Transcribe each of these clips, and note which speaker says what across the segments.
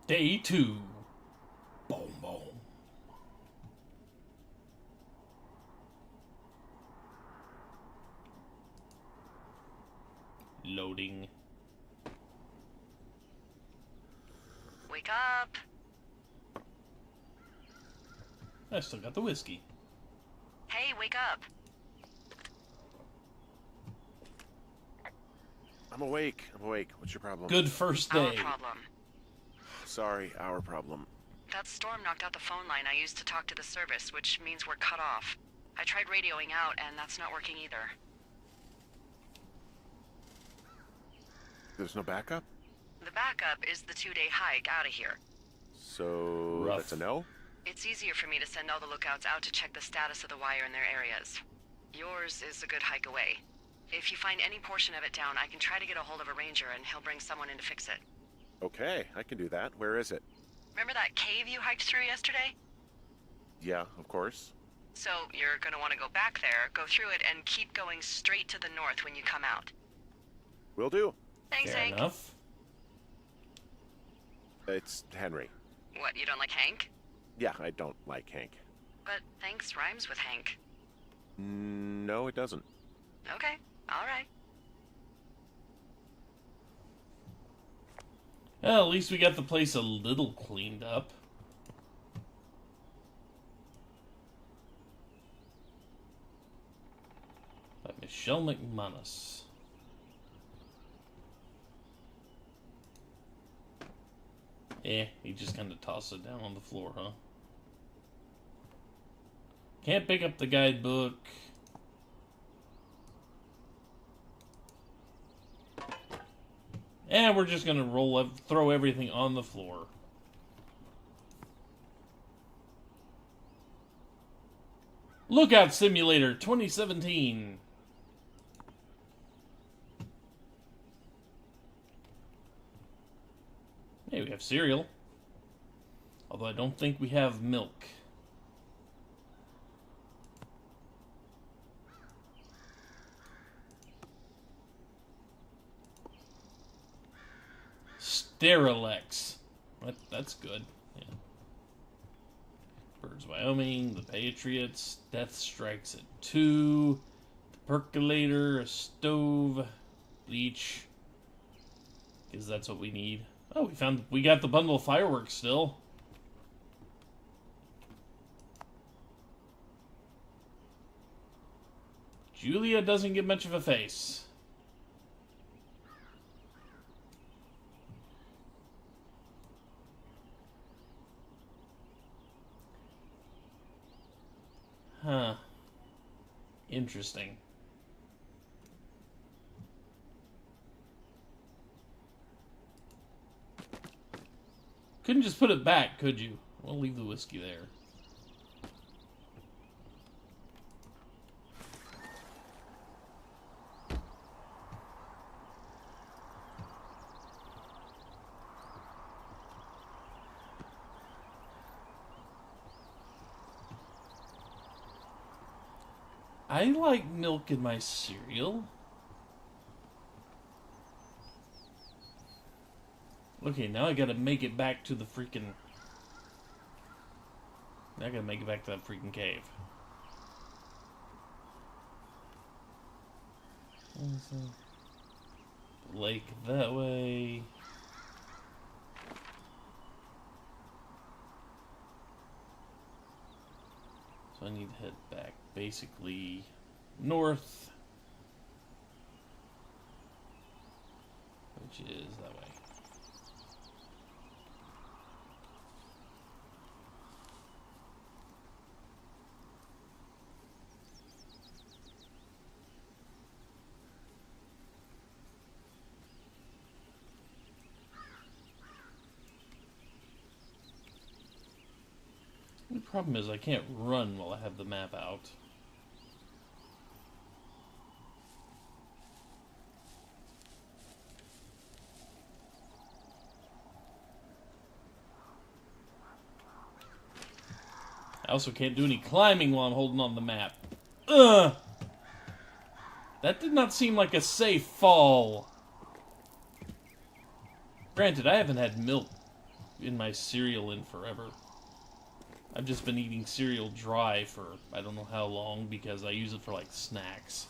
Speaker 1: Day 2. Boom, boom. Loading.
Speaker 2: Wake up.
Speaker 1: I still got the whiskey.
Speaker 2: Hey, wake up.
Speaker 3: I'm awake. What's your problem?
Speaker 1: Good first
Speaker 2: Our
Speaker 1: day.
Speaker 2: problem.
Speaker 3: Sorry, our problem.
Speaker 2: That storm knocked out the phone line I used to talk to the service, which means we're cut off. I tried radioing out, and that's not working either.
Speaker 3: There's no backup?
Speaker 2: The backup is the 2-day hike out of here.
Speaker 3: So
Speaker 1: Rough.
Speaker 3: that's a no?
Speaker 2: It's easier for me to send all the lookouts out to check the status of the wire in their areas. Yours is a good hike away. If you find any portion of it down, I can try to get a hold of a ranger and he'll bring someone in to fix it.
Speaker 3: Okay, I can do that. Where is it?
Speaker 2: Remember that cave you hiked through yesterday?
Speaker 3: Yeah, of course.
Speaker 2: So you're gonna want to go back there, go through it, and keep going straight to the north when you come out.
Speaker 3: Will do.
Speaker 2: Thanks,
Speaker 1: Fair
Speaker 2: Hank.
Speaker 1: enough.
Speaker 3: It's Henry.
Speaker 2: What, you don't like Hank?
Speaker 3: Yeah, I don't like Hank.
Speaker 2: But thanks rhymes with Hank.
Speaker 3: No, it doesn't.
Speaker 2: Okay, alright.
Speaker 1: Well, at least we got the place a little cleaned up. By Michelle McManus. He just kind of tossed it down on the floor, huh? Can't pick up the guidebook. And we're just gonna throw everything on the floor. Lookout Simulator 2017. Hey, we have cereal. Although I don't think we have milk. Sterilex. That's good. Yeah. Birds, Wyoming, the Patriots, Death Strikes at 2, the Percolator, a stove, bleach. Because that's what we need. Oh, we got the bundle of fireworks still. Julia doesn't get much of a face. Huh. Interesting. Couldn't just put it back, could you? We'll leave the whiskey there. I like milk in my cereal. Okay, now I gotta make it back to the freaking... Now I gotta make it back to that freaking cave. Lake that way. So I need to head back basically north, which is that way. The problem is I can't run while I have the map out. I also can't do any climbing while I'm holding on the map. Ugh! That did not seem like a safe fall. Granted, I haven't had milk in my cereal in forever. I've just been eating cereal dry for I don't know how long because I use it for like snacks.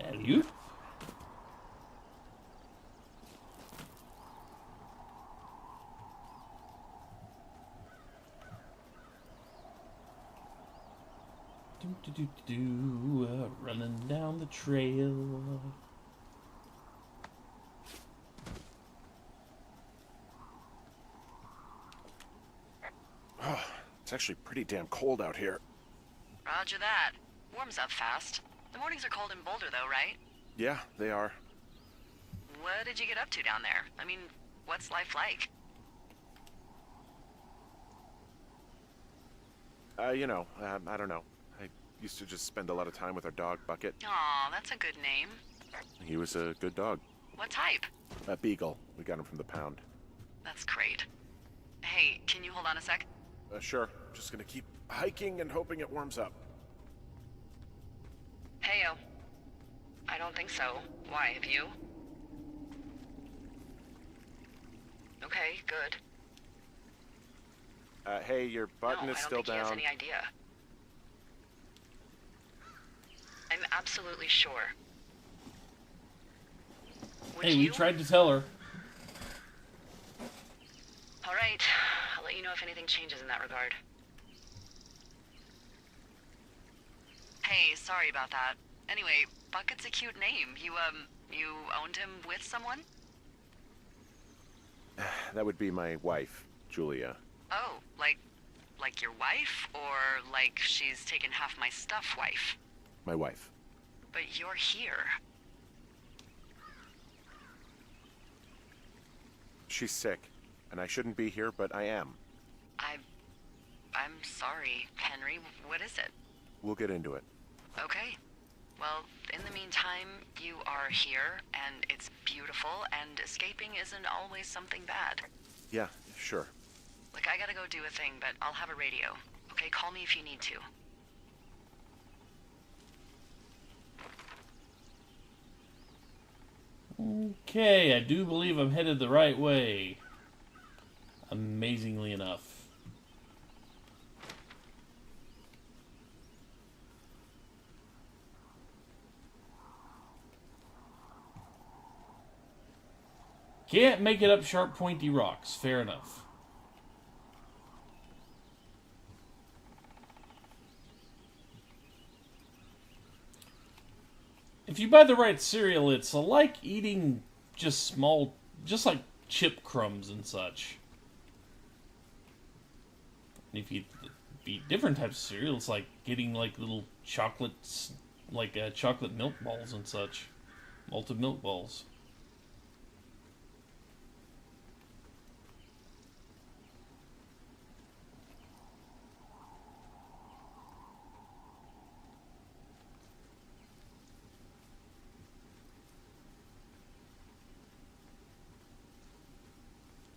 Speaker 1: Hello? Running down the trail.
Speaker 3: Oh, it's actually pretty damn cold out here.
Speaker 2: Roger that. Warms up fast. The mornings are cold in Boulder, though, right?
Speaker 3: Yeah, they are.
Speaker 2: What did you get up to down there? I mean, what's life like?
Speaker 3: I don't know. I used to just spend a lot of time with our dog, Bucket.
Speaker 2: Aw, that's a good name.
Speaker 3: He was a good dog.
Speaker 2: What type?
Speaker 3: A beagle. We got him from the pound.
Speaker 2: That's great. Hey, can you hold on a sec?
Speaker 3: Sure. Just gonna keep hiking and hoping it warms up.
Speaker 2: Heyo. I don't think so. Why, have you? Okay, good.
Speaker 3: Hey, your button
Speaker 2: no,
Speaker 3: is
Speaker 2: I don't
Speaker 3: still
Speaker 2: think he has
Speaker 3: down.
Speaker 2: any idea. I'm absolutely sure. Would
Speaker 1: Hey,
Speaker 2: you?
Speaker 1: we tried to tell her.
Speaker 2: All right. I'll let you know if anything changes in that regard. Hey, sorry about that. Anyway, Bucket's a cute name. You owned him with someone?
Speaker 3: That would be my wife, Julia.
Speaker 2: Oh, like your wife? Or like she's taken half my stuff wife?
Speaker 3: My wife.
Speaker 2: But you're here.
Speaker 3: She's sick, and I shouldn't be here, but I am.
Speaker 2: I'm sorry, Henry. What is it?
Speaker 3: We'll get into it.
Speaker 2: Okay. Well, in the meantime, you are here, and it's beautiful, and escaping isn't always something bad.
Speaker 3: Yeah, sure.
Speaker 2: Look, I gotta go do a thing, but I'll have a radio. Okay, call me if you need to.
Speaker 1: Okay, I do believe I'm headed the right way. Amazingly enough. Can't make it up sharp, pointy rocks. Fair enough. If you buy the right cereal, it's like eating just like chip crumbs and such. If you eat different types of cereal, it's like getting like little chocolates, like chocolate milk balls and such. Malted milk balls.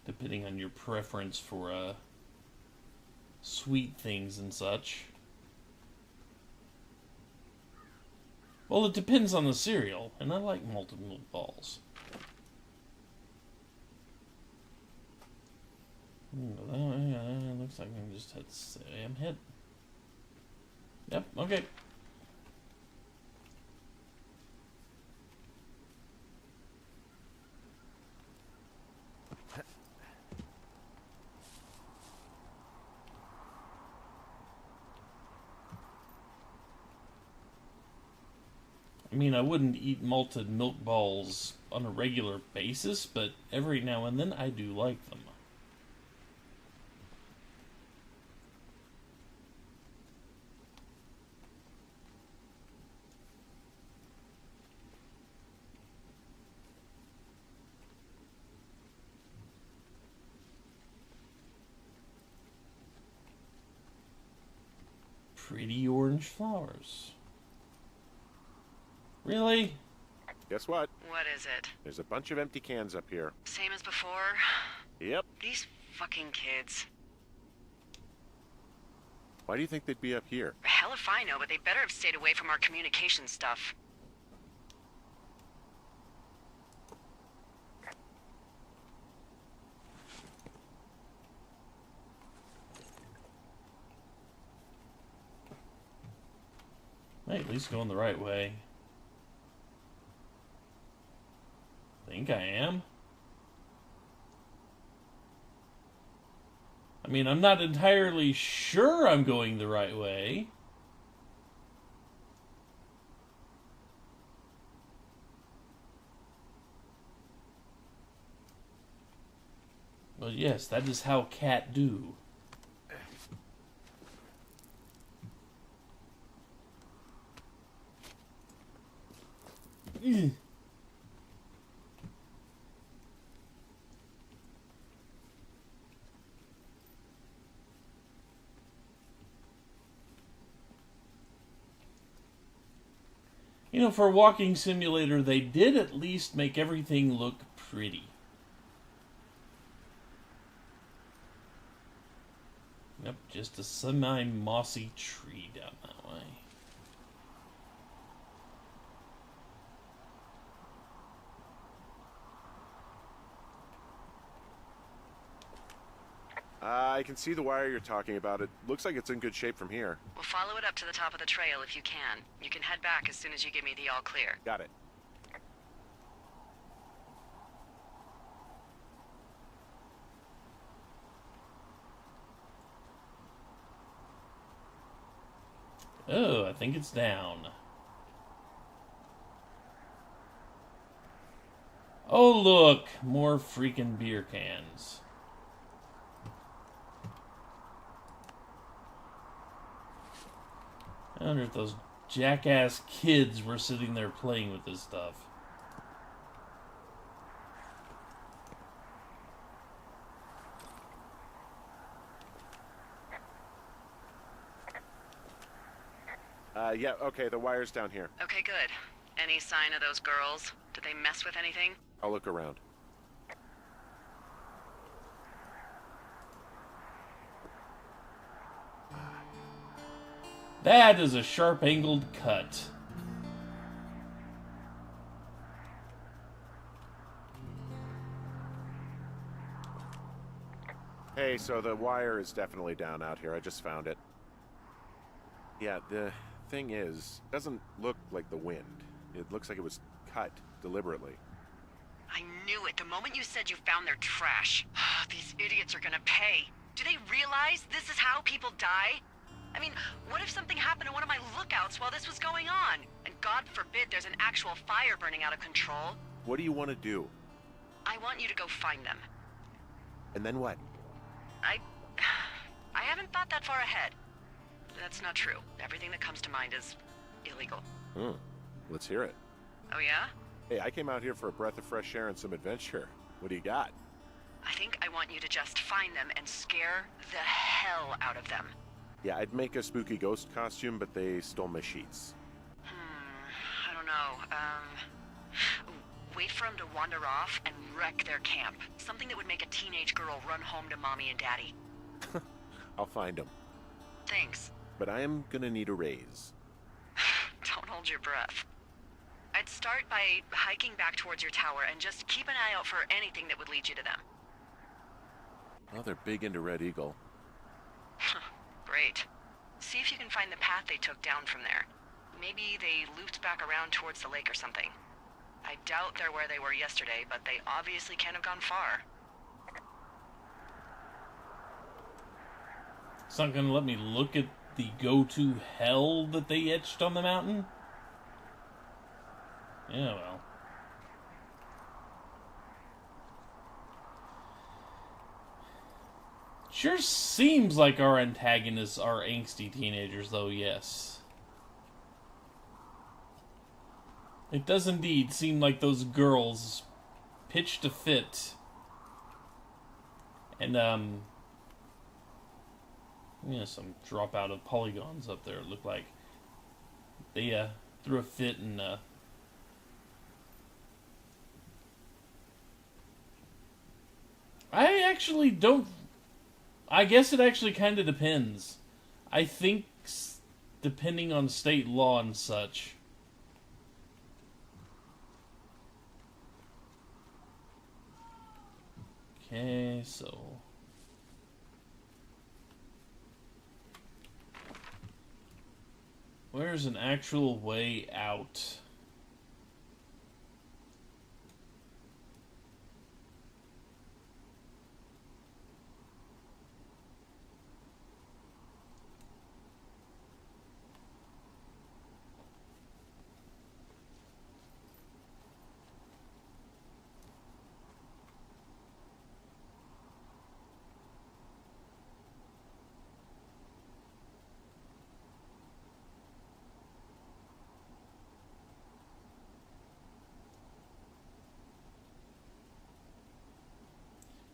Speaker 1: Depending on your preference for sweet things and such. Well, it depends on the cereal, and I like malted milk balls. Looks like I just had to say I'm hit. Yep, okay. I mean, I wouldn't eat malted milk balls on a regular basis, but every now and then I do like them. Pretty orange flowers. Really?
Speaker 3: Guess what?
Speaker 2: What is it?
Speaker 3: There's a bunch of empty cans up here.
Speaker 2: Same as before?
Speaker 3: Yep.
Speaker 2: These fucking kids.
Speaker 3: Why do you think they'd be up here?
Speaker 2: Hell if I know, but they better have stayed away from our communication stuff.
Speaker 1: Hey, at least going the right way. Think I am. I mean, I'm not entirely sure I'm going the right way. Well, yes, that is how cat do. Ugh. You know, for a walking simulator, they did at least make everything look pretty. Yep, just a semi-mossy tree down that way.
Speaker 3: I can see the wire you're talking about. It looks like it's in good shape from here.
Speaker 2: We'll follow it up to the top of the trail if you can. You can head back as soon as you give me the all clear.
Speaker 3: Got it.
Speaker 1: Oh, I think it's down. Oh, look! More freaking beer cans. I wonder if those jackass kids were sitting there playing with this stuff.
Speaker 3: Yeah, okay, the wire's down here.
Speaker 2: Okay, good. Any sign of those girls? Did they mess with anything?
Speaker 3: I'll look around.
Speaker 1: That is a sharp-angled cut.
Speaker 3: Hey, so the wire is definitely down out here. I just found it. Yeah, the thing is, it doesn't look like the wind. It looks like it was cut deliberately.
Speaker 2: I knew it the moment you said you found their trash. These idiots are gonna pay. Do they realize this is how people die? I mean, what if something happened to one of my lookouts while this was going on? And God forbid there's an actual fire burning out of control.
Speaker 3: What do you want to do?
Speaker 2: I want you to go find them.
Speaker 3: And then what?
Speaker 2: I haven't thought that far ahead. That's not true. Everything that comes to mind is illegal.
Speaker 3: Let's hear it.
Speaker 2: Oh yeah?
Speaker 3: Hey, I came out here for a breath of fresh air and some adventure. What do you got?
Speaker 2: I think I want you to just find them and scare the hell out of them.
Speaker 3: Yeah, I'd make a spooky ghost costume, but they stole my sheets.
Speaker 2: I don't know. Wait for them to wander off and wreck their camp. Something that would make a teenage girl run home to mommy and daddy.
Speaker 3: I'll find them.
Speaker 2: Thanks.
Speaker 3: But I am gonna need a raise.
Speaker 2: Don't hold your breath. I'd start by hiking back towards your tower and just keep an eye out for anything that would lead you to them.
Speaker 3: Well, they're big into Red Eagle.
Speaker 2: Great. See if you can find the path they took down from there. Maybe they looped back around towards the lake or something. I doubt they're where they were yesterday, but they obviously can't have gone far.
Speaker 1: It's not gonna let me look at the go-to hell that they etched on the mountain? Yeah, well. Sure seems like our antagonists are angsty teenagers, though, yes. It does indeed seem like those girls pitched a fit. And, some drop out of polygons up there, it looked like. They, threw a fit and, I actually don't... I guess it actually kind of depends. I think depending on state law and such. Okay, so... where's an actual way out?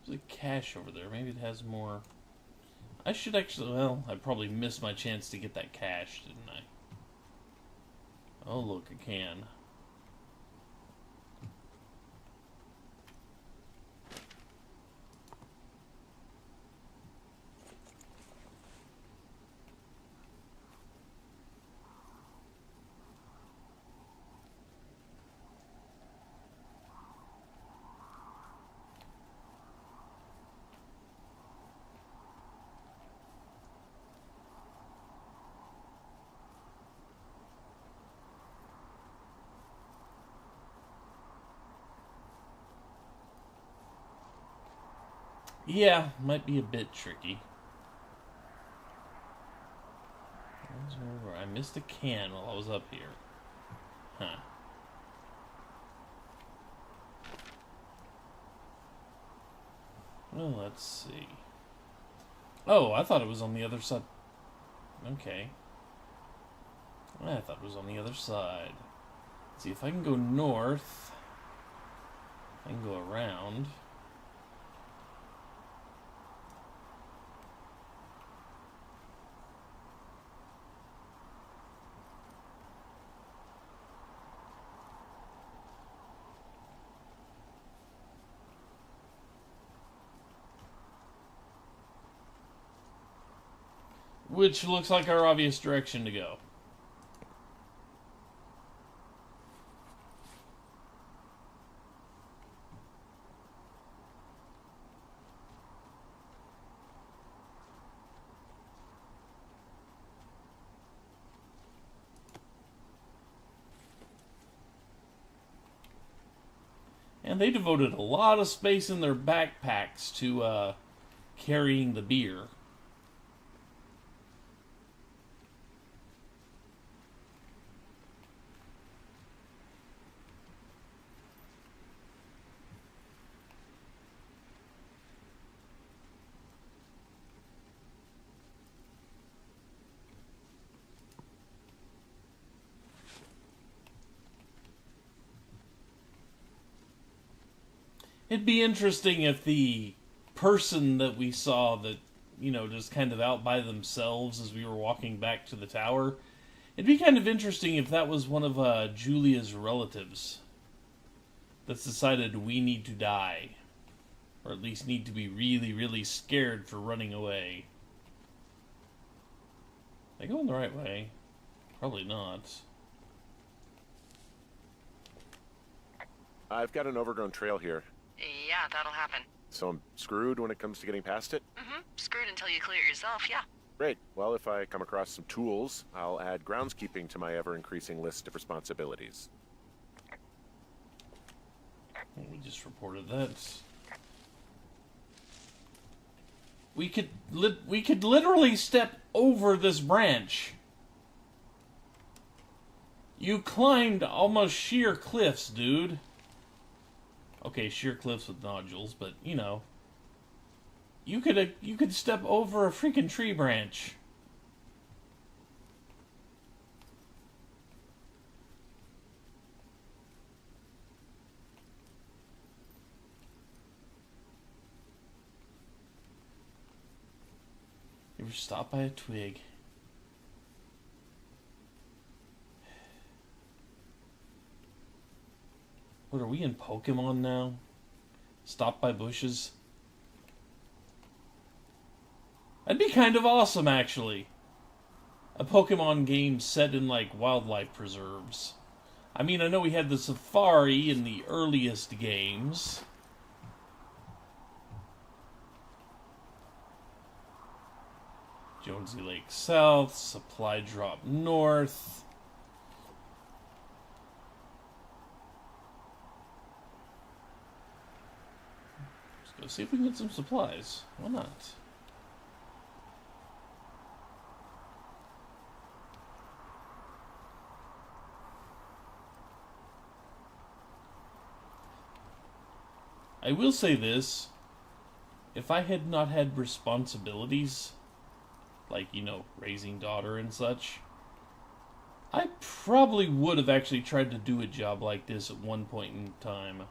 Speaker 1: There's a cache over there. Maybe it has more. I should actually... well, I probably missed my chance to get that cache, didn't I? Oh, look, a can. Yeah, might be a bit tricky. I missed a can while I was up here. Huh. Well, let's see. Oh, I thought it was on the other side. Okay. I thought it was on the other side. Let's see if I can go north. I can go around. Which looks like our obvious direction to go. And they devoted a lot of space in their backpacks to carrying the beer. It'd be interesting if the person that we saw that, you know, just kind of out by themselves as we were walking back to the tower, it'd be kind of interesting if that was one of Julia's relatives that's decided we need to die. Or at least need to be really, really scared for running away. Am I going the right way? Probably not.
Speaker 3: I've got an overgrown trail here.
Speaker 2: Yeah, that'll happen.
Speaker 3: So I'm screwed when it comes to getting past it?
Speaker 2: Mm-hmm. Screwed until you clear it yourself, yeah.
Speaker 3: Great. Well, if I come across some tools, I'll add groundskeeping to my ever-increasing list of responsibilities.
Speaker 1: We just reported that. We could literally step over this branch. You climbed almost sheer cliffs, dude. Okay, sheer cliffs with nodules, but you know, you could step over a freaking tree branch. You were stopped by a twig. What are we in Pokemon now? Stopped by bushes? That'd be kind of awesome, actually. A Pokemon game set in, like, wildlife preserves. I mean, I know we had the safari in the earliest games. Jonesy Lake South, Supply Drop North. Let's go see if we can get some supplies. Why not? I will say this, if I had not had responsibilities, like, you know, raising daughter and such, I probably would have actually tried to do a job like this at one point in time.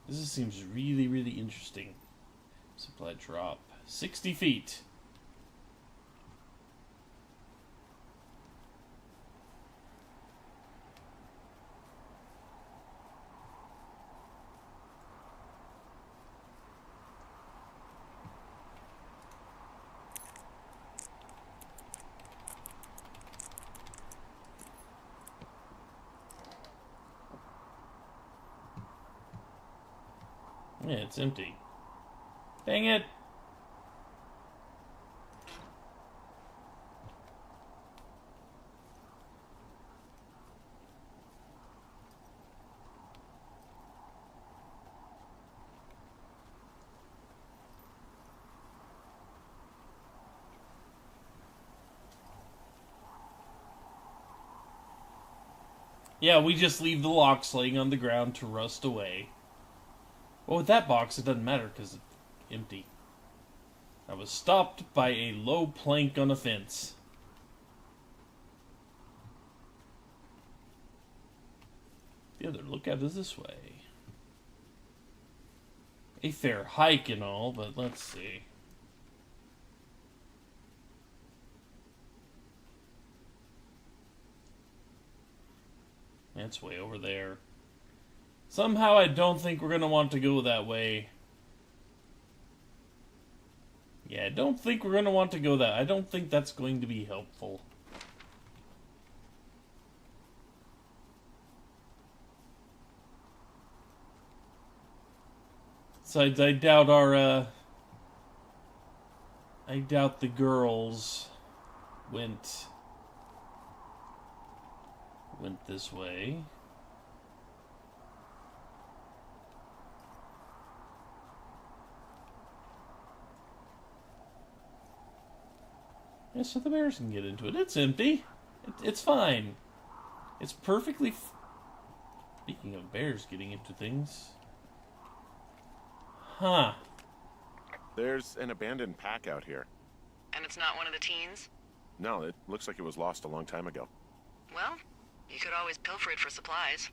Speaker 1: This seems really, really interesting. Supply drop. 60 feet. Yeah, it's empty. Dang it! Yeah, we just leave the locks laying on the ground to rust away. Well, with that box, it doesn't matter because it's empty. I was stopped by a low plank on a fence. The other lookout is this way. A fair hike and all, but let's see. It's way over there. Somehow I don't think we're going to want to go that way. Yeah, I don't think we're going to want to go that. I don't think that's going to be helpful. Besides, I doubt I doubt the girls went this way. Yeah, so the bears can get into it. It's empty. It's fine. It's perfectly... Speaking of bears getting into things... Huh.
Speaker 3: There's an abandoned pack out here.
Speaker 2: And it's not one of the teens?
Speaker 3: No, it looks like it was lost a long time ago.
Speaker 2: Well, you could always pilfer it for supplies.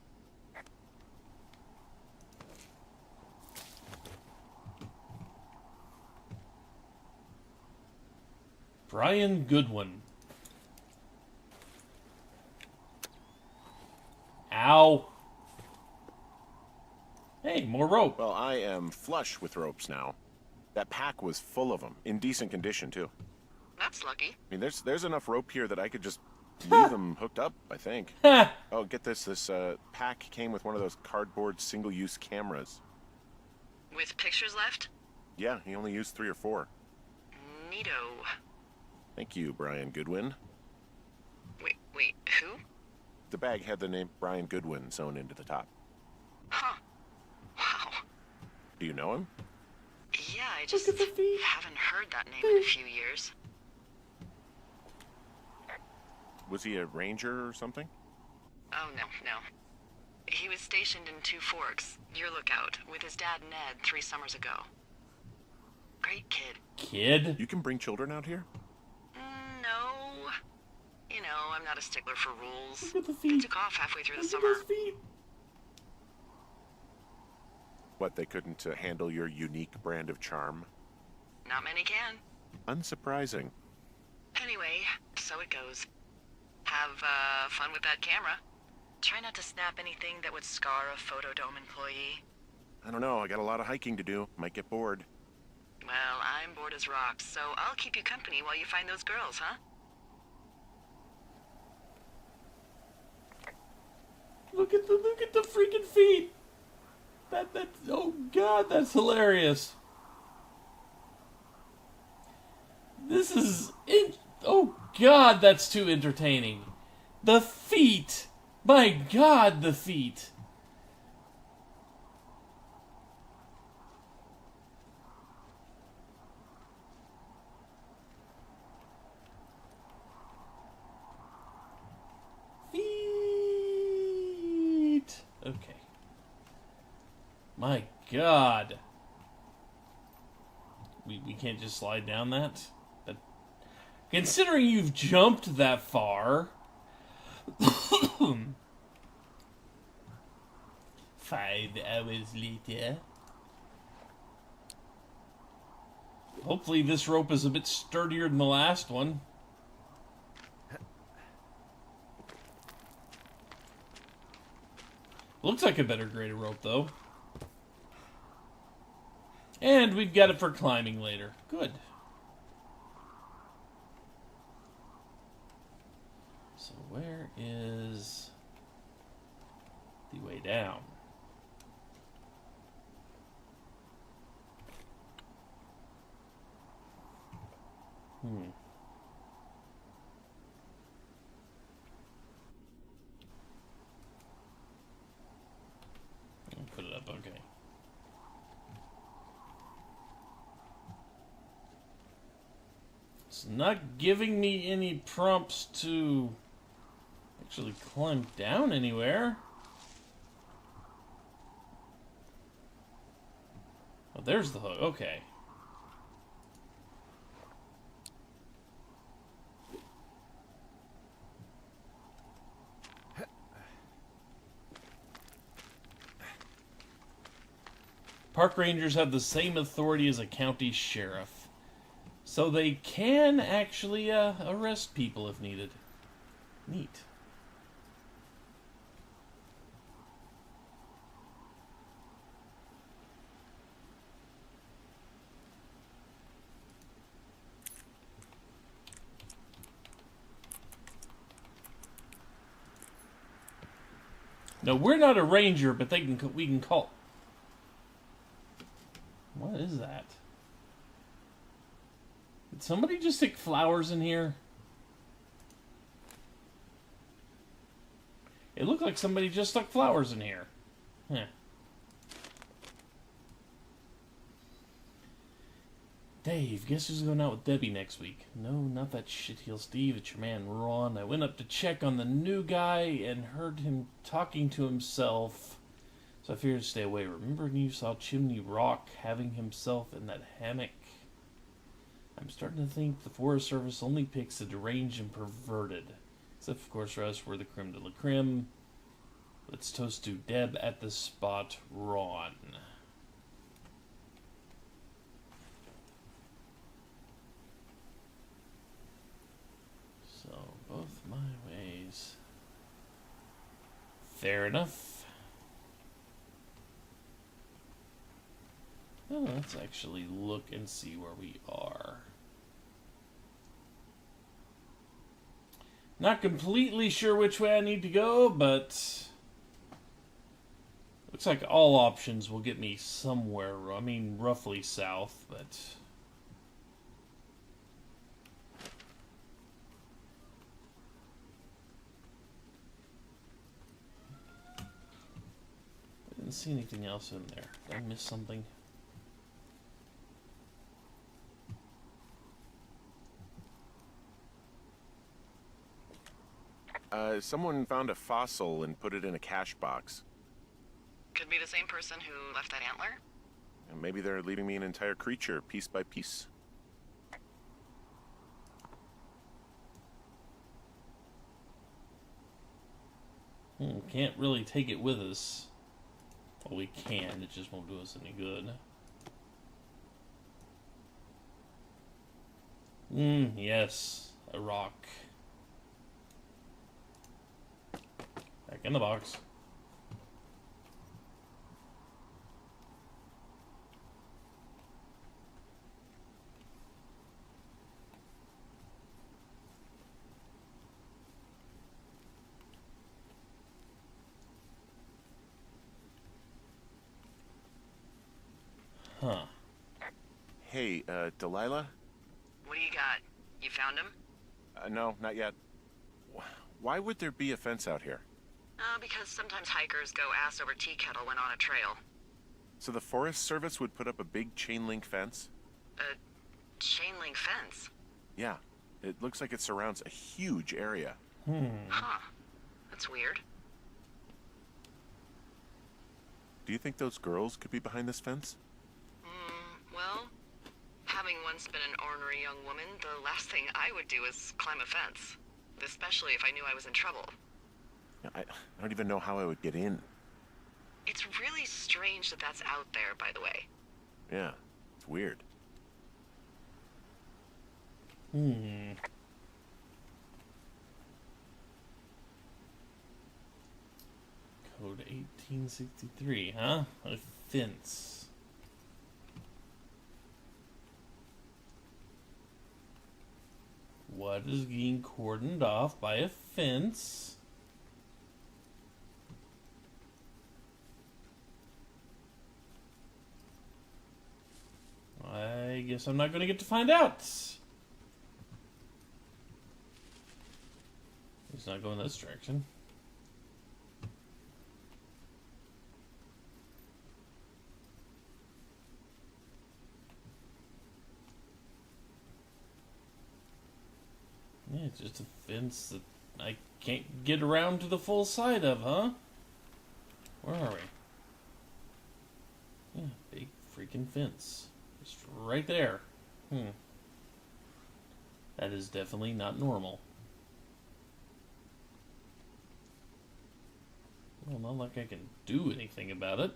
Speaker 1: Brian Goodwin. Ow. Hey, more rope.
Speaker 3: Well, I am flush with ropes now. That pack was full of them, in decent condition, too.
Speaker 2: That's lucky.
Speaker 3: I mean, there's enough rope here that I could just leave them hooked up, I think. Oh, get this. This pack came with one of those cardboard single-use cameras.
Speaker 2: With pictures left?
Speaker 3: Yeah, he only used 3 or 4.
Speaker 2: Neato.
Speaker 3: Thank you, Brian Goodwin.
Speaker 2: Wait, who?
Speaker 3: The bag had the name Brian Goodwin sewn into the top.
Speaker 2: Huh. Wow.
Speaker 3: Do you know him?
Speaker 2: Yeah, I just haven't heard that name in a few years.
Speaker 3: Was he a ranger or something?
Speaker 2: Oh, no. He was stationed in Two Forks, your lookout, with his dad Ned 3 summers ago. Great kid.
Speaker 1: Kid?
Speaker 3: You can bring children out here?
Speaker 2: No. You know, I'm not a stickler for rules.
Speaker 1: Look at the
Speaker 2: They
Speaker 1: feet.
Speaker 2: took off halfway through the
Speaker 1: Look at
Speaker 2: summer.
Speaker 1: those feet.
Speaker 3: What, they couldn't handle your unique brand of charm?
Speaker 2: Not many can.
Speaker 3: Unsurprising.
Speaker 2: Anyway, so it goes. Have fun with that camera. Try not to snap anything that would scar a Photodome employee.
Speaker 3: I don't know, I got a lot of hiking to do. Might get bored.
Speaker 2: Well, I'm bored as rocks, so I'll keep you company while you find those girls, huh?
Speaker 1: Look at the freaking feet. That's oh god, that's hilarious. This is oh god, that's too entertaining. The feet. My god, the feet. Feet. Okay. My god. We can't just slide down that? Considering you've jumped that far. 5 hours later. Hopefully this rope is a bit sturdier than the last one. Looks like a better grade of rope, though. And we've got it for climbing later. Good. So where is the way down? Put it up, okay. It's not giving me any prompts to actually climb down anywhere. Oh, there's the hook. Okay. Park rangers have the same authority as a county sheriff, so they can actually arrest people if needed. Neat. No, we're not a ranger, but we can call. What is that? Did somebody just stick flowers in here? It looked like somebody just stuck flowers in here. Huh. Dave, guess who's going out with Debbie next week? No, not that shitheel Steve, it's your man Ron. I went up to check on the new guy and heard him talking to himself. So I figured to stay away. Remember when you saw Chimney Rock having himself in that hammock? I'm starting to think the Forest Service only picks the deranged and perverted. Except, of course, us, we're the creme de la creme. Let's toast to Deb at the spot, Ron. So, both my ways. Fair enough. Oh, let's actually look and see where we are. Not completely sure which way I need to go, but looks like all options will get me somewhere. I mean, roughly south, but I didn't see anything else in there. Did I miss something?
Speaker 3: Someone found a fossil and put it in a cache box.
Speaker 2: Could be the same person who left that antler.
Speaker 3: And maybe they're leaving me an entire creature, piece by piece.
Speaker 1: Can't really take it with us. Well, we can, it just won't do us any good. Yes, a rock. Back in the box. Huh.
Speaker 3: Hey, Delilah?
Speaker 2: What do you got? You found him?
Speaker 3: No, not yet. Why would there be a fence out here?
Speaker 2: Because sometimes hikers go ass over tea kettle when on a trail.
Speaker 3: So the Forest Service would put up a big chain link fence?
Speaker 2: A chain link fence?
Speaker 3: Yeah. It looks like it surrounds a huge area.
Speaker 2: Huh. That's weird.
Speaker 3: Do you think those girls could be behind this fence?
Speaker 2: Well, having once been an ornery young woman, the last thing I would do is climb a fence. Especially if I knew I was in trouble.
Speaker 3: I don't even know how I would get in.
Speaker 2: It's really strange that that's out there, by the way.
Speaker 3: Yeah, it's weird.
Speaker 1: Code 1863, huh? A fence. What is being cordoned off by a fence? I guess I'm not going to get to find out. He's not going this direction. Yeah, it's just a fence that I can't get around to the full side of, huh? Where are we? Yeah, big freaking fence. Just right there. That is definitely not normal. Well, not like I can do anything about it.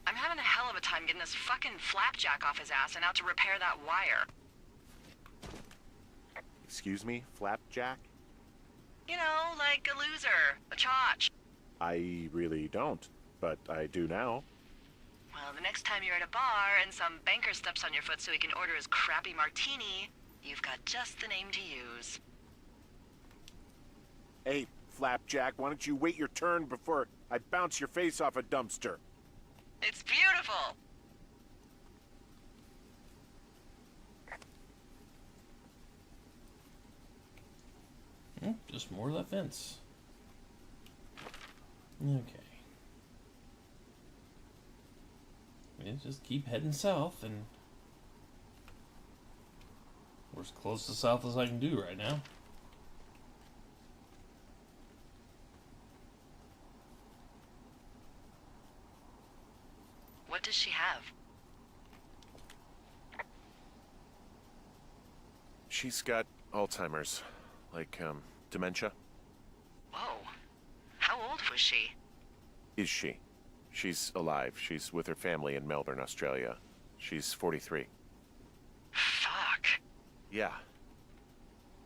Speaker 2: I'm having a hell of a time getting this fucking flapjack off his ass and out to repair that wire.
Speaker 3: Excuse me, Flapjack?
Speaker 2: You know, like a loser, a chotch.
Speaker 3: I really don't, but I do now.
Speaker 2: Well, the next time you're at a bar and some banker steps on your foot so he can order his crappy martini, you've got just the name to use.
Speaker 3: Hey, Flapjack, why don't you wait your turn before I bounce your face off a dumpster?
Speaker 2: It's beautiful!
Speaker 1: Just more of that fence. Okay. Yeah, just keep heading south, and we're as close to south as I can do right now.
Speaker 2: What does she have?
Speaker 3: She's got Alzheimer's. Like, dementia.
Speaker 2: Whoa. How old was she?
Speaker 3: Is she? She's alive. She's with her family in Melbourne, Australia. She's 43.
Speaker 2: Fuck.
Speaker 3: Yeah.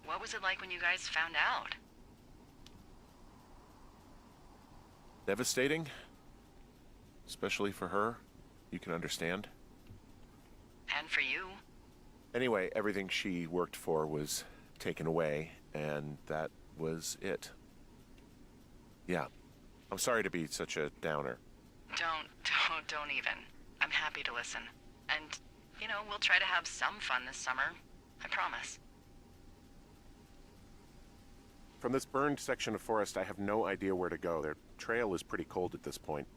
Speaker 2: What was it like when you guys found out?
Speaker 3: Devastating. Especially for her. You can understand.
Speaker 2: And for you?
Speaker 3: Anyway, everything she worked for was taken away, and that was it. Yeah. I'm sorry to be such a downer.
Speaker 2: Don't even. I'm happy to listen. And, you know, we'll try to have some fun this summer. I promise.
Speaker 3: From this burned section of forest, I have no idea where to go. Their trail is pretty cold at this point.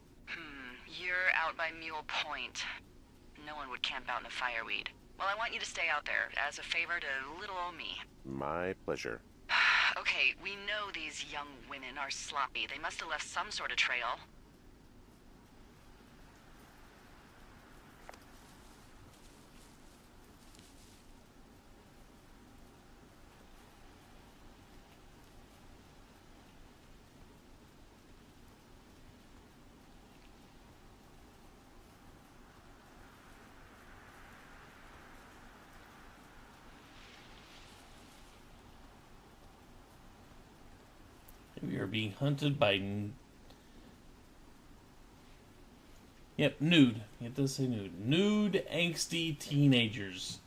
Speaker 2: You're out by Mule Point. No one would camp out in the fireweed. Well, I want you to stay out there, as a favor to little old me.
Speaker 3: My pleasure.
Speaker 2: Okay, we know these young women are sloppy. They must have left some sort of trail.
Speaker 1: We are being hunted by... Yep, nude. It does say nude. Nude, angsty teenagers.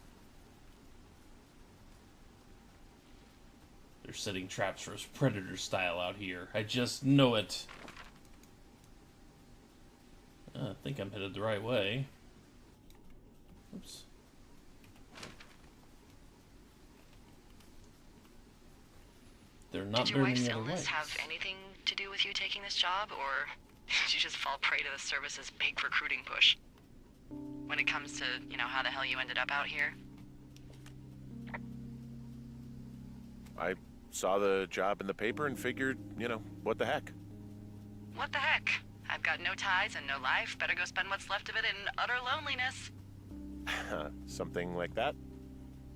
Speaker 1: They're setting traps for us predator style out here. I just know it. I think I'm headed the right way. Oops. They're not
Speaker 2: Did your
Speaker 1: very
Speaker 2: wife's
Speaker 1: many other
Speaker 2: illness
Speaker 1: ways.
Speaker 2: have anything to do with you taking this job, or did you just fall prey to the service's big recruiting push? When it comes to, how the hell you ended up out here?
Speaker 3: I saw the job in the paper and figured, what the heck.
Speaker 2: What the heck? I've got no ties and no life. Better go spend what's left of it in utter loneliness.
Speaker 3: Something like that?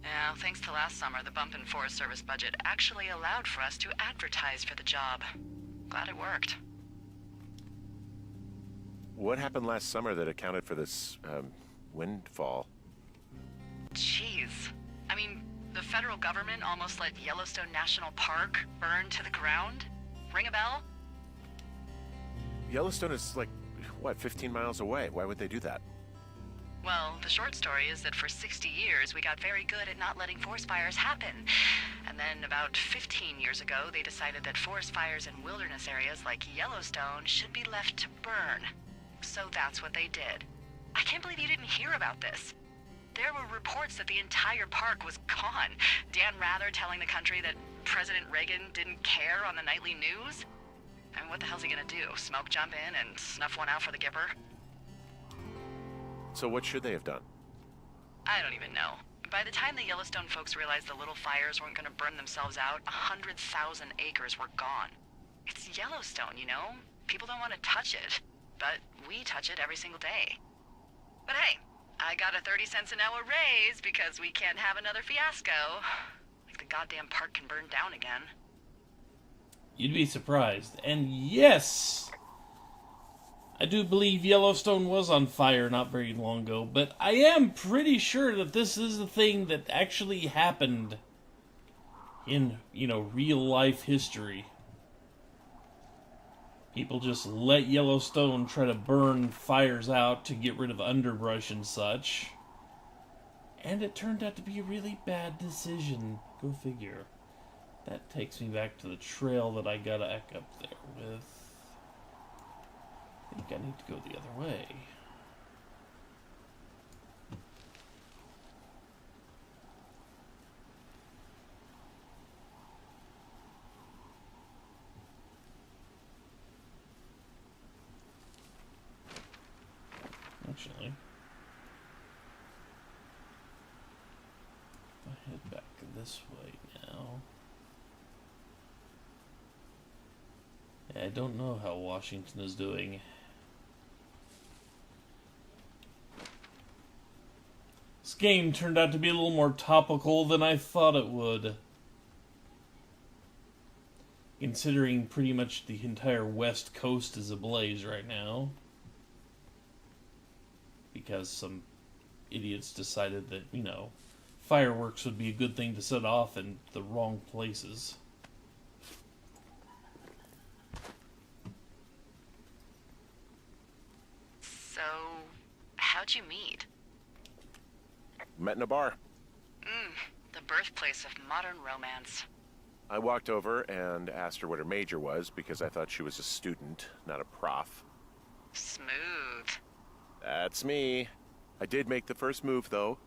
Speaker 2: Yeah, thanks to last summer, the bump in Forest Service budget actually allowed for us to advertise for the job. Glad it worked.
Speaker 3: What happened last summer that accounted for this, windfall?
Speaker 2: Jeez. I mean, the federal government almost let Yellowstone National Park burn to the ground? Ring a bell?
Speaker 3: Yellowstone is 15 miles away. Why would they do that?
Speaker 2: Well, the short story is that for 60 years, we got very good at not letting forest fires happen. And then about 15 years ago, they decided that forest fires in wilderness areas like Yellowstone should be left to burn. So that's what they did. I can't believe you didn't hear about this. There were reports that the entire park was gone. Dan Rather telling the country that President Reagan didn't care on the nightly news. I mean, what the hell's he gonna do? Smoke jump in and snuff one out for the Gipper?
Speaker 3: So what should they have done?
Speaker 2: I don't even know. By the time the Yellowstone folks realized the little fires weren't gonna burn themselves out, 100,000 acres were gone. It's Yellowstone, People don't want to touch it. But we touch it every single day. But hey, I got a 30 cents an hour raise because we can't have another fiasco. Like the goddamn park can burn down again.
Speaker 1: You'd be surprised. And yes! I do believe Yellowstone was on fire not very long ago, but I am pretty sure that this is the thing that actually happened in, real life history. People just let Yellowstone try to burn fires out to get rid of underbrush and such. And it turned out to be a really bad decision. Go figure. That takes me back to the trail that I gotta act up there with. I think I need to go the other way. Actually, if I head back this way now. I don't know how Washington is doing. This game turned out to be a little more topical than I thought it would. Considering pretty much the entire West Coast is ablaze right now. Because some idiots decided that, fireworks would be a good thing to set off in the wrong places.
Speaker 2: So, how'd you meet?
Speaker 3: Met in a bar.
Speaker 2: The birthplace of modern romance.
Speaker 3: I walked over and asked her what her major was because I thought she was a student, not a prof.
Speaker 2: Smooth.
Speaker 3: That's me. I did make the first move, though.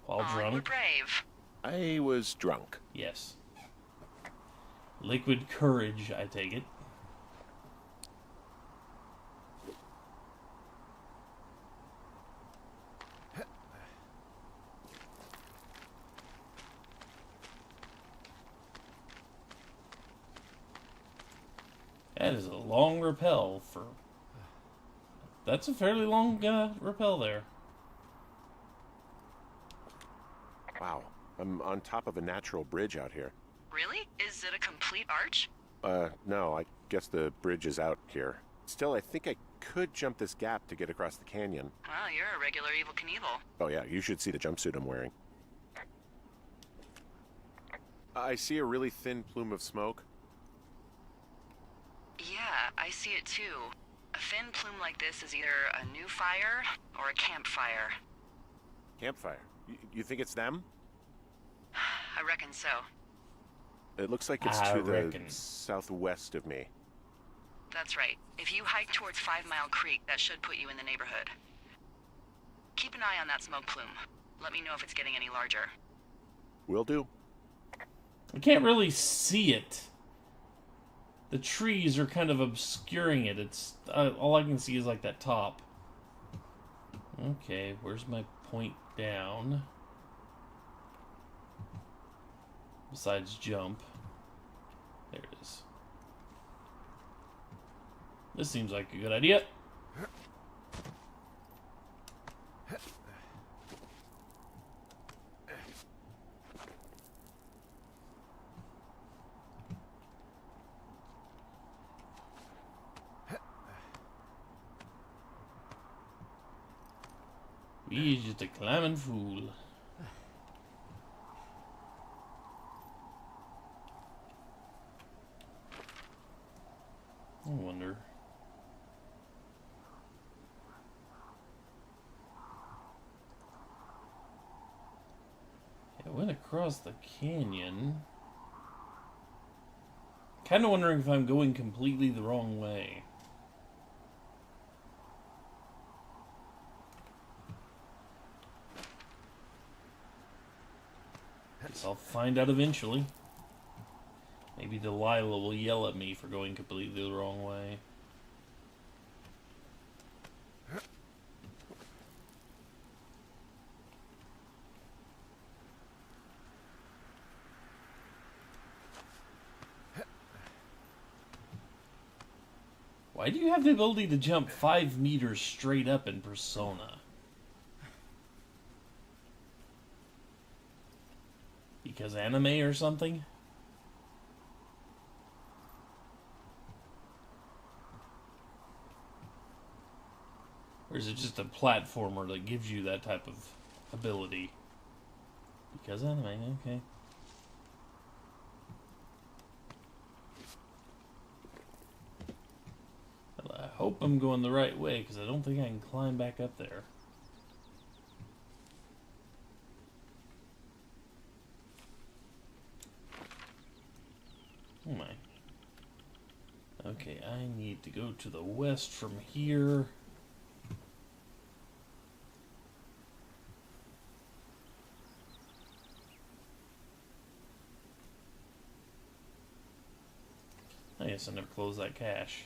Speaker 1: While
Speaker 2: Aw, you're
Speaker 1: drunk?
Speaker 2: brave.
Speaker 3: I was drunk.
Speaker 1: Yes. Liquid courage, I take it. That is a long rappel for... That's a fairly long rappel there.
Speaker 3: Wow. I'm on top of a natural bridge out here.
Speaker 2: Really? Is it a complete arch?
Speaker 3: No, I guess the bridge is out here. Still, I think I could jump this gap to get across the canyon.
Speaker 2: Well, you're a regular Evel Knievel.
Speaker 3: Oh yeah, you should see the jumpsuit I'm wearing. I see a really thin plume of smoke.
Speaker 2: Yeah, I see it too. A thin plume like this is either a new fire or a campfire.
Speaker 3: Campfire. You think it's them?
Speaker 2: I reckon so.
Speaker 3: It looks like it's
Speaker 1: I
Speaker 3: to the
Speaker 1: reckon.
Speaker 3: southwest of me.
Speaker 2: That's right. If you hike towards 5 Mile Creek, that should put you in the neighborhood. Keep an eye on that smoke plume. Let me know if it's getting any larger.
Speaker 3: Will do.
Speaker 1: I can't really see it. The trees are kind of obscuring it. It's all I can see is like that top. Okay, where's my point down? Besides jump. There it is. This seems like a good idea. He's just a climbing fool. I wonder. I went across the canyon. Kind of wondering if I'm going completely the wrong way. Guess I'll find out eventually. Maybe Delilah will yell at me for going completely the wrong way. Why do you have the ability to jump 5 meters straight up in Persona? Because anime or something? Or is it just a platformer that gives you that type of ability? Because anime, okay. Well, I hope I'm going the right way, because I don't think I can climb back up there. Oh my. Okay, I need to go to the west from here. I guess I never closed that cache.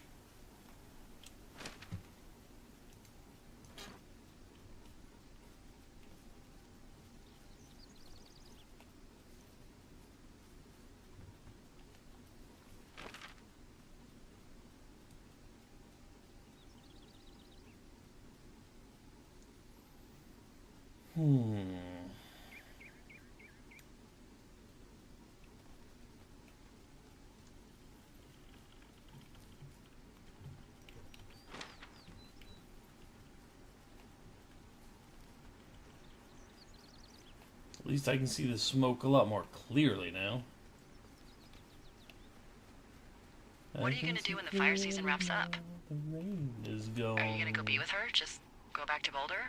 Speaker 1: At least I can see the smoke a lot more clearly now.
Speaker 2: What are you gonna do when the fire season wraps up?
Speaker 1: The rain is gone.
Speaker 2: Are you gonna go be with her? Just go back to Boulder?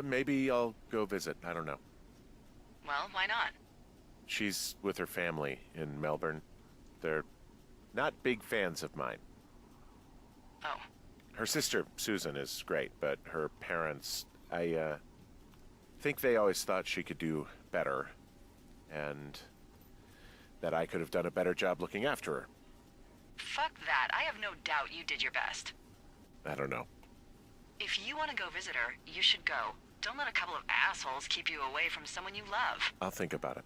Speaker 3: Maybe I'll go visit. I don't know.
Speaker 2: Well, why not?
Speaker 3: She's with her family in Melbourne. They're not big fans of mine.
Speaker 2: Oh.
Speaker 3: Her sister, Susan, is great, but her parents, I think they always thought she could do better, and that I could have done a better job looking after her.
Speaker 2: Fuck that. I have no doubt you did your best.
Speaker 3: I don't know.
Speaker 2: If you want to go visit her, you should go. Don't let a couple of assholes keep you away from someone you love.
Speaker 3: I'll think about it.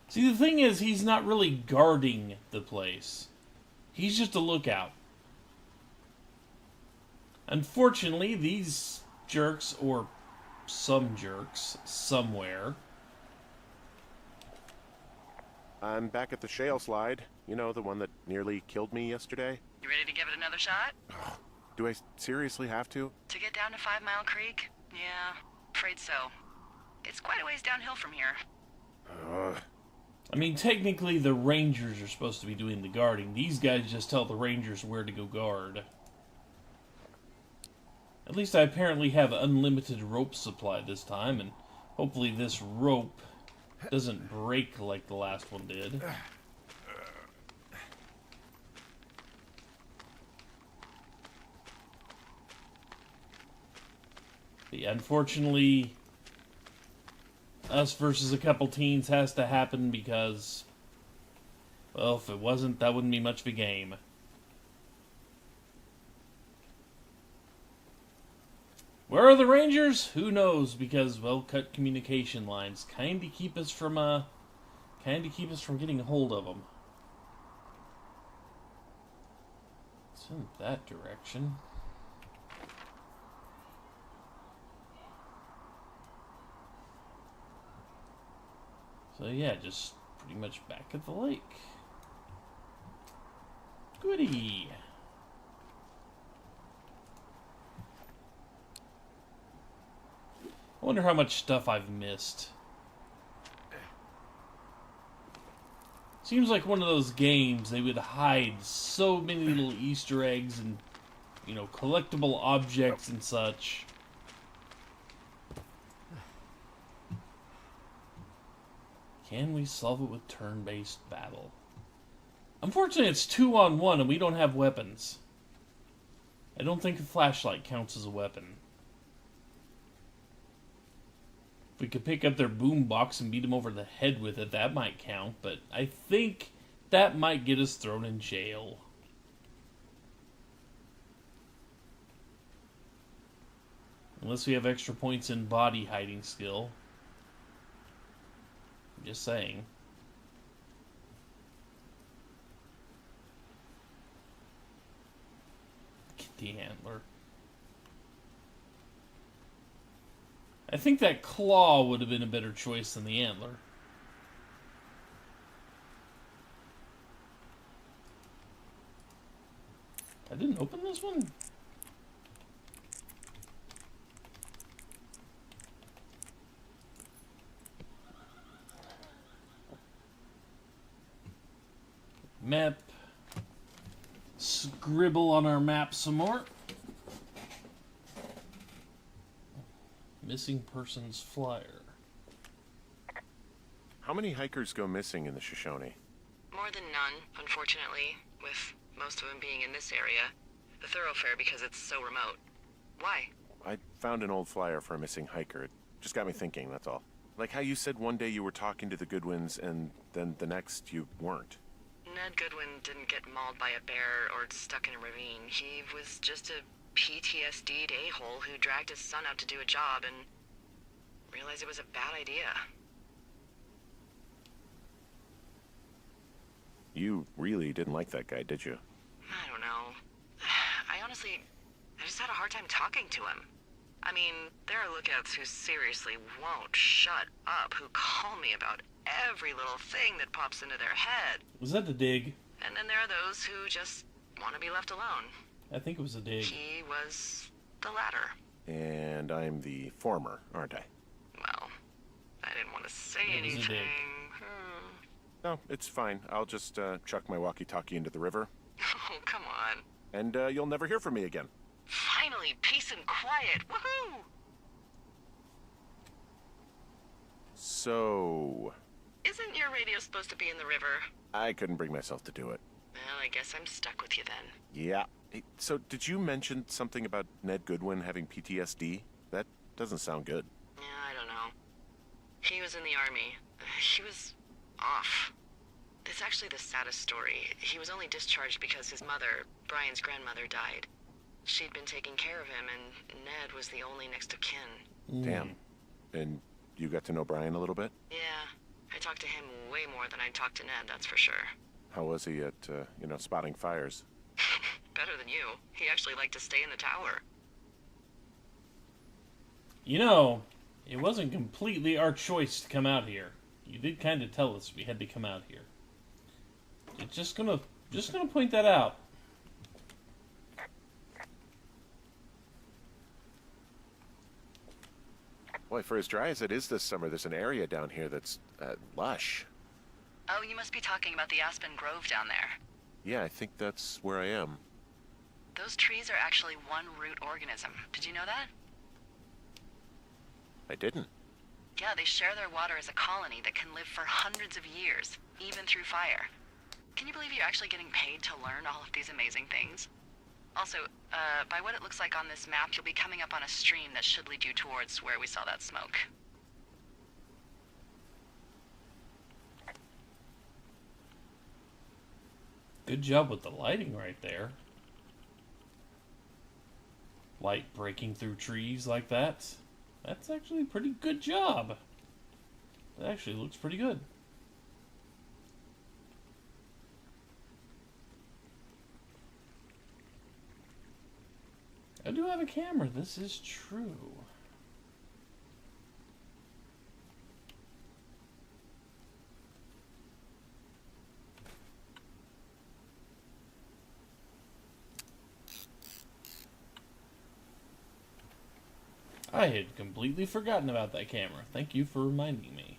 Speaker 1: See, the thing is, he's not really guarding the place. He's just a lookout. Unfortunately, these jerks, or some jerks, somewhere...
Speaker 3: I'm back at the shale slide. You know, the one that nearly killed me yesterday.
Speaker 2: You ready to give it another shot?
Speaker 3: Do I seriously have to?
Speaker 2: To get down to 5 Mile Creek? Yeah, afraid so. It's quite a ways downhill from here.
Speaker 1: I mean, technically the rangers are supposed to be doing the guarding. These guys just tell the rangers where to go guard. At least I apparently have unlimited rope supply this time, and hopefully this rope doesn't break like the last one did. But yeah, unfortunately, us versus a couple teens has to happen because, well, if it wasn't, that wouldn't be much of a game. Where are the Rangers? Who knows? Because well-cut communication lines kind of keep us from getting a hold of them. It's in that direction. So yeah, just pretty much back at the lake. Goody. I wonder how much stuff I've missed. Seems like one of those games they would hide so many little Easter eggs and, you know, collectible objects and such. Can we solve it with turn-based battle? Unfortunately, it's 2-on-1 and we don't have weapons. I don't think a flashlight counts as a weapon. If we could pick up their boombox and beat them over the head with it, that might count, but I think that might get us thrown in jail. Unless we have extra points in body hiding skill. I'm just saying. Get the antler. I think that claw would have been a better choice than the antler. I didn't open this one? Map. Scribble on our map some more. Missing persons flyer.
Speaker 3: How many hikers go missing in the Shoshone?
Speaker 2: More than none, unfortunately, with most of them being in this area. The thoroughfare because it's so remote. Why?
Speaker 3: I found an old flyer for a missing hiker. It just got me thinking, that's all. Like how you said one day you were talking to the Goodwins and then the next you weren't.
Speaker 2: Ned Goodwin didn't get mauled by a bear or stuck in a ravine. He was just a PTSD'd a-hole who dragged his son out to do a job and realized it was a bad idea.
Speaker 3: You really didn't like that guy, did you?
Speaker 2: I don't know. I just had a hard time talking to him. I mean, there are lookouts who seriously won't shut up, who call me about every little thing that pops into their head.
Speaker 1: Was that the dig?
Speaker 2: And then there are those who just want to be left alone.
Speaker 1: I think it was a dig.
Speaker 2: He was the latter.
Speaker 3: And I'm the former, aren't I?
Speaker 2: Well, I didn't want to say
Speaker 1: It was a dig.
Speaker 2: anything.
Speaker 3: No, it's fine. I'll just chuck my walkie-talkie into the river,
Speaker 2: Oh, come on.
Speaker 3: and you'll never hear from me again.
Speaker 2: Finally, peace and quiet. Woohoo!
Speaker 3: So...
Speaker 2: Isn't your radio supposed to be in the river?
Speaker 3: I couldn't bring myself to do it.
Speaker 2: Well, I guess I'm stuck with you then.
Speaker 3: Yeah. Hey, so did you mention something about Ned Goodwin having PTSD? That doesn't sound good.
Speaker 2: Yeah, I don't know. He was in the army. He was off. It's actually the saddest story. He was only discharged because his mother, Brian's grandmother, died. She'd been taking care of him, and Ned was the only next of kin.
Speaker 3: Damn. And you got to know Brian a little bit?
Speaker 2: Yeah, I talked to him way more than I talked to Ned, that's for sure.
Speaker 3: How was he at, spotting fires?
Speaker 2: Better than you. He actually liked to stay in the tower.
Speaker 1: You know, it wasn't completely our choice to come out here. You did kind of tell us we had to come out here. Just gonna point that out.
Speaker 3: Boy, for as dry as it is this summer, there's an area down here that's lush.
Speaker 2: Oh, you must be talking about the Aspen Grove down there.
Speaker 3: Yeah, I think that's where I am.
Speaker 2: Those trees are actually one root organism. Did you know that?
Speaker 3: I didn't.
Speaker 2: Yeah, they share their water as a colony that can live for hundreds of years, even through fire. Can you believe you're actually getting paid to learn all of these amazing things? Also, by what it looks like on this map, you'll be coming up on a stream that should lead you towards where we saw that smoke.
Speaker 1: Good job with the lighting right there. Light breaking through trees like that. That's actually a pretty good job. That actually looks pretty good. I do have a camera, this is true. I had completely forgotten about that camera. Thank you for reminding me.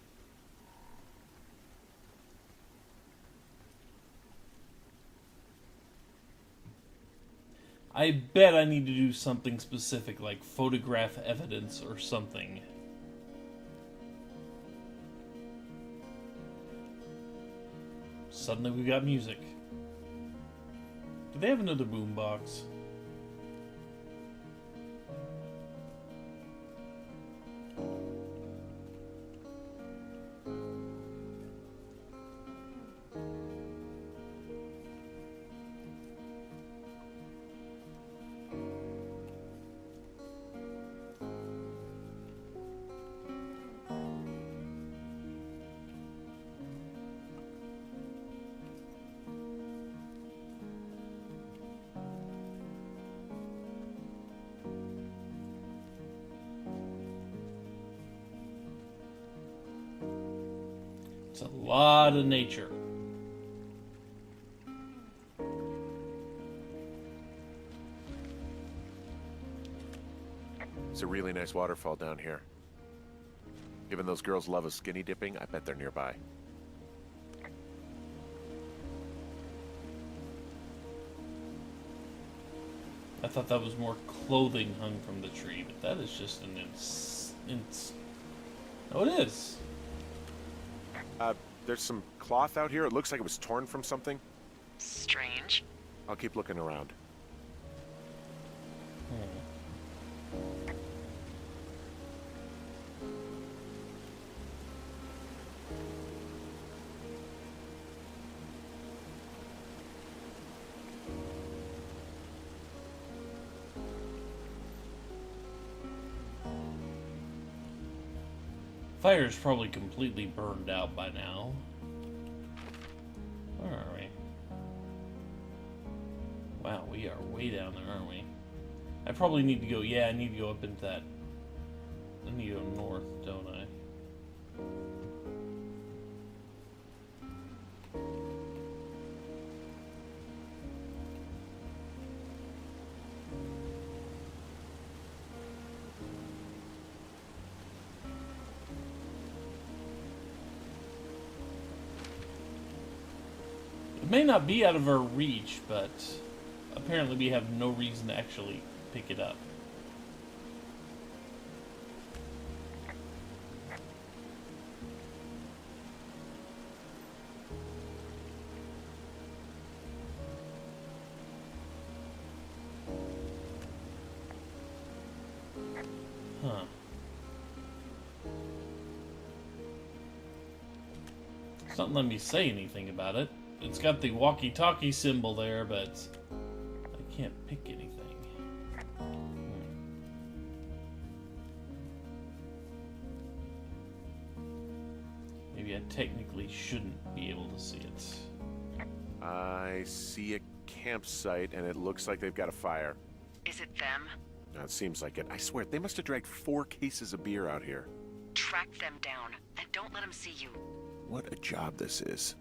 Speaker 1: I bet I need to do something specific, like photograph evidence or something. Suddenly we got music. Do they have another boombox? It's a lot of nature.
Speaker 3: It's a really nice waterfall down here. Given those girls love a skinny dipping, I bet they're nearby.
Speaker 1: I thought that was more clothing hung from the tree, but that is just an Oh, it is.
Speaker 3: There's some cloth out here. It looks like it was torn from something.
Speaker 2: Strange.
Speaker 3: I'll keep looking around.
Speaker 1: Fire's probably completely burned out by now. Where are we? Wow, we are way down there, aren't we? I probably need to go, yeah, I need to go up into that. I need to go north, don't I? It may not be out of our reach, but apparently we have no reason to actually pick it up. Huh. It's not letting me say anything about it. It's got the walkie-talkie symbol there, but I can't pick anything. Maybe I technically shouldn't be able to see it.
Speaker 3: I see a campsite, and it looks like they've got a fire.
Speaker 2: Is it them?
Speaker 3: No, it seems like it. I swear, they must have dragged 4 cases of beer out here.
Speaker 2: Track them down, and don't let them see you.
Speaker 3: What a job this is.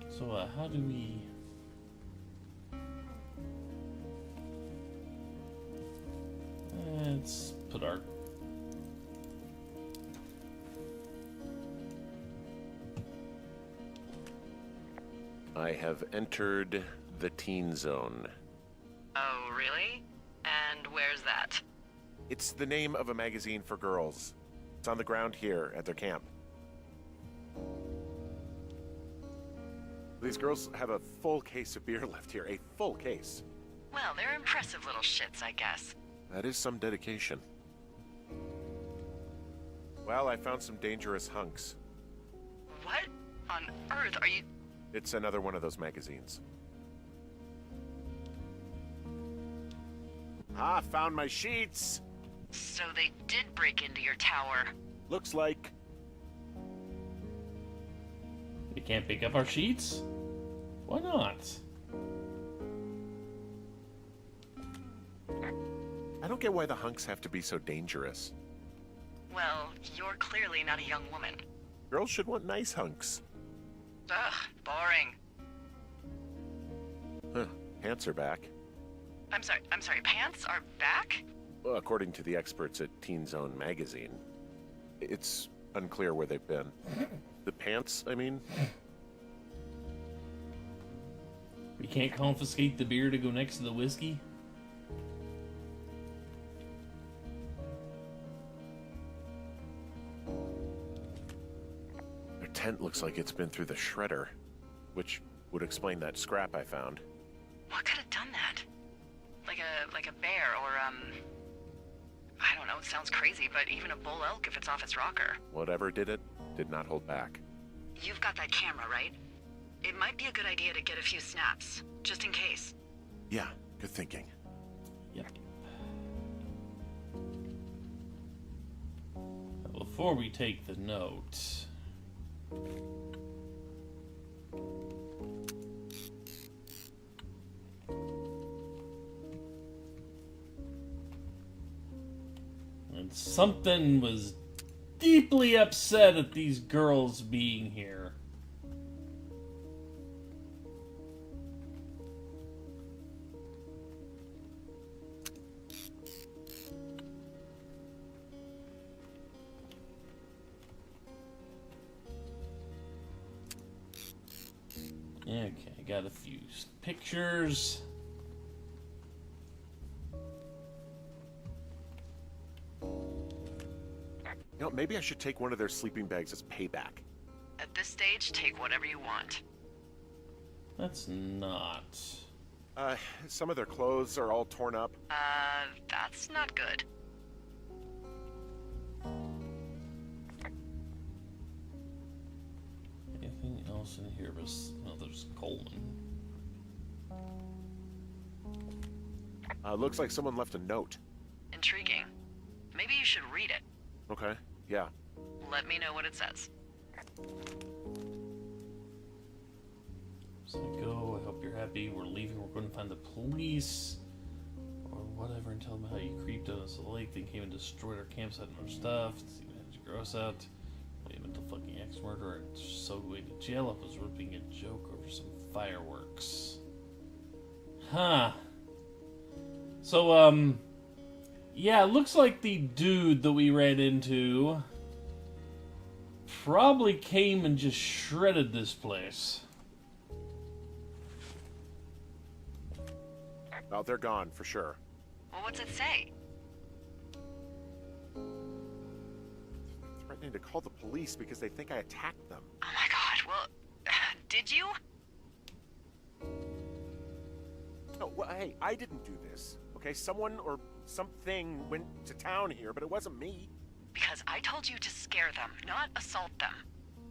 Speaker 1: So, how do we... Let's put our
Speaker 3: I have entered the teen zone.
Speaker 2: Oh, really? And where's that?
Speaker 3: It's the name of a magazine for girls. It's on the ground here at their camp. These girls have a full case of beer left here. A full case.
Speaker 2: Well, they're impressive little shits, I guess.
Speaker 3: That is some dedication. Well, I found some dangerous hunks.
Speaker 2: What on earth are you...
Speaker 3: It's another one of those magazines. Ah, found my sheets!
Speaker 2: So they did break into your tower.
Speaker 3: Looks like...
Speaker 1: We can't pick up our sheets? Why not?
Speaker 3: I don't get why the hunks have to be so dangerous.
Speaker 2: Well, you're clearly not a young woman.
Speaker 3: Girls should want nice hunks.
Speaker 2: Ugh, boring.
Speaker 3: Huh, pants are back.
Speaker 2: I'm sorry, pants are back?
Speaker 3: Well, according to the experts at Teen Zone magazine. It's unclear where they've been. The pants, I mean?
Speaker 1: We can't confiscate the beer to go next to the whiskey?
Speaker 3: Their tent looks like it's been through the shredder, which would explain that scrap I found.
Speaker 2: What could have done that? Like a bear or, I don't know, it sounds crazy, but even a bull elk if it's off its rocker.
Speaker 3: Whatever did it, did not hold back.
Speaker 2: You've got that camera, right? It might be a good idea to get a few snaps, just in case.
Speaker 3: Yeah, good thinking.
Speaker 1: Yep. Before we take the note... And something was deeply upset at these girls being here. Okay, got a few pictures.
Speaker 3: You know, maybe I should take one of their sleeping bags as payback.
Speaker 2: At this stage, take whatever you want.
Speaker 1: That's not...
Speaker 3: Some of their clothes are all torn up.
Speaker 2: That's not good.
Speaker 1: Anything else in here? No, there's Coleman.
Speaker 3: Looks like someone left a note.
Speaker 2: Intriguing. Maybe you should read it.
Speaker 3: Okay, yeah.
Speaker 2: Let me know what it says.
Speaker 1: So I go, I hope you're happy. We're leaving, we're going to find the police. Or whatever, and tell them how you creeped on us at the lake, then came and destroyed our campsite and our stuff. It's even had to gross out. Wait, mental fucking ex-murderer and so going to jail. I was ripping a joke over some fireworks. Huh. So, yeah, it looks like the dude that we ran into probably came and just shredded this place.
Speaker 3: Oh, they're gone, for sure.
Speaker 2: Well, what's it say?
Speaker 3: Threatening to call the police because they think I attacked them.
Speaker 2: Oh my god, well, did you?
Speaker 3: No, well, hey, I didn't do this. Okay, someone or something went to town here, but it wasn't me.
Speaker 2: Because I told you to scare them, not assault them.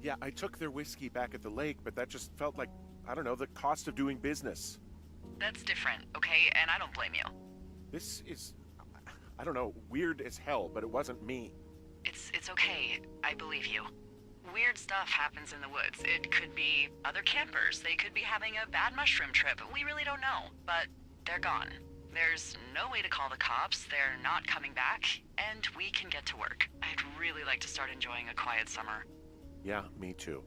Speaker 3: Yeah, I took their whiskey back at the lake, but that just felt like, I don't know, the cost of doing business.
Speaker 2: That's different, okay? And I don't blame you.
Speaker 3: This is, I don't know, weird as hell, but it wasn't me.
Speaker 2: It's okay. I believe you. Weird stuff happens in the woods. It could be other campers. They could be having a bad mushroom trip. We really don't know. But they're gone. There's no way to call the cops. They're not coming back. And we can get to work. I'd really like to start enjoying a quiet summer.
Speaker 3: Yeah, me too.